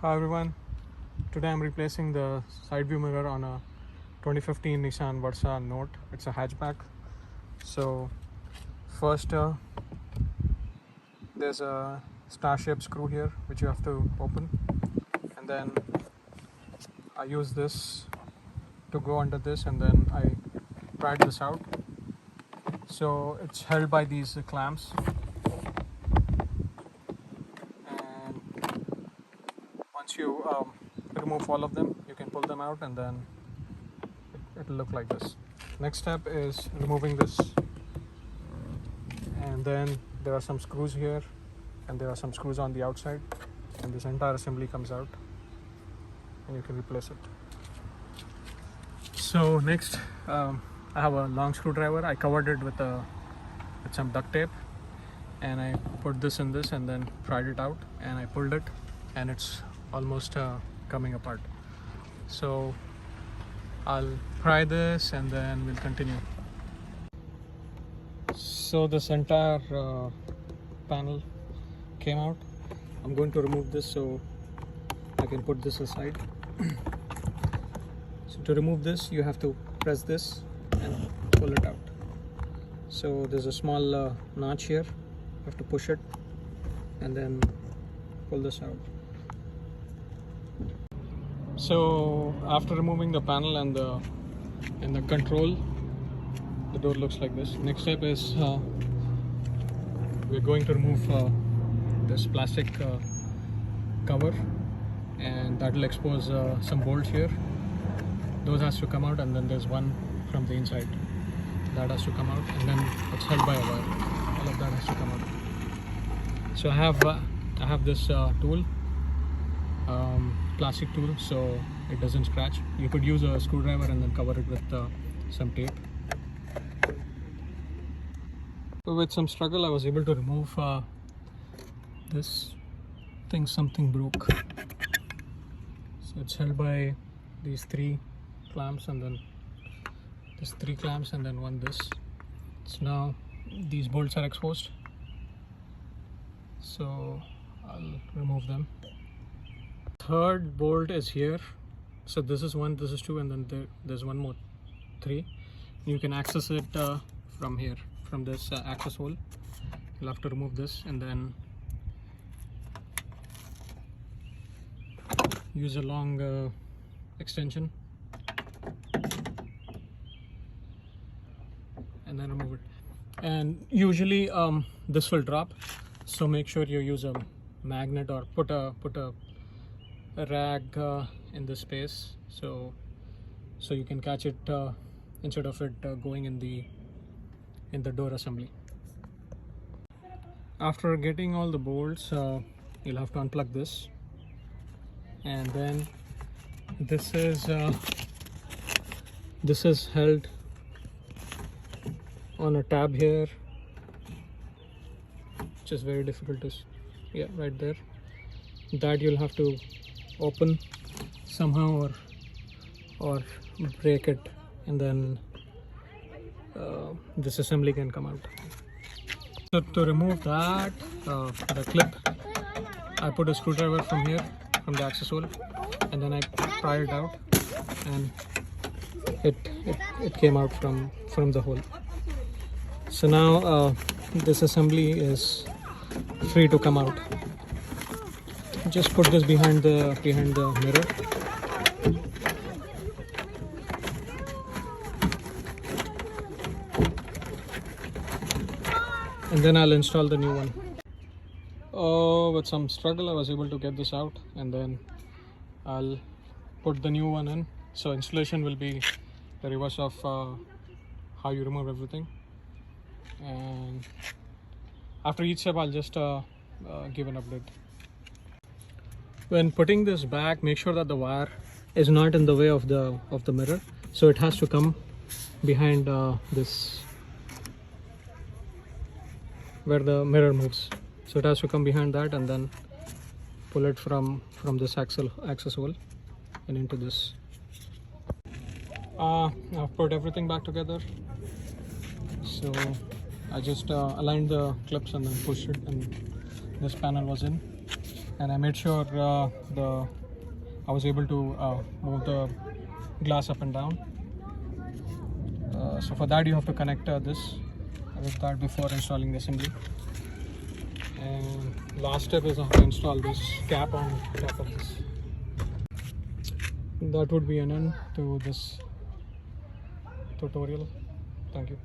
Hi everyone, today I'm replacing the side view mirror on a 2015 Nissan Versa Note. It's a hatchback. So first there's a star-shaped screw here which you have to open, and then I use this to go under this, and then I pried this out. So it's held by these clamps, and once you remove all of them, you can pull them out, and then it'll look like this. Next step is removing this, and then there are some screws here and there are some screws on the outside, and this entire assembly comes out and you can replace it. So next, I have a long screwdriver. I covered it with some duct tape, and I put this in this and then pried it out, and I pulled it, and it's almost coming apart. So I'll pry this and then we'll continue. So this entire panel came out. I'm going to remove this so I can put this aside. So to remove this, you have to press this and pull it out. So there's a small notch here. You have to push it and then pull this out. So after removing the panel and the control, the door looks like this. Next step is we're going to remove this plastic cover, and that will expose some bolts here. Those has to come out, and then there's one from the inside that has to come out, and then it's held by a wire. All of that has to come out. So I have this tool, plastic tool, so it doesn't scratch. You could use a screwdriver and then cover it with some tape. So with some struggle, I was able to remove this thing. Something broke. So it's held by these three clamps, and then this three clamps, and then one this. So now these bolts are exposed, so I'll remove them. Third bolt is here. So this is one, this is two, and then there's one more, three. You can access it from here, from this access hole. You'll have to remove this and then use a long extension and then remove it. And usually this will drop, so make sure you use a magnet or put a rag in the space so you can catch it instead of it going in the door assembly. After getting all the bolts, you'll have to unplug this, and then this is held on a tab here, which is very difficult to right there. That you'll have to open somehow or break it, and then this assembly can come out. So to remove that, the clip, I put a screwdriver from here, from the access hole, and then I pry it out, and it came out from the hole. So now this assembly is free to come out. Just put this behind the mirror. And then I'll install the new one. Oh, with some struggle I was able to get this out, and then I'll put the new one in. So installation will be the reverse of how you remove everything. And after each step I'll just give an update. When putting this back, make sure that the wire is not in the way of the mirror, so it has to come behind this, where the mirror moves. So it has to come behind that, and then pull it from this access hole and into this. I've put everything back together. So I just aligned the clips and then pushed it, and this panel was in. and I made sure I was able to move the glass up and down. So for that you have to connect this with that before installing the assembly. And last step is to install this cap on top of this. That would be an end to this tutorial. Thank you.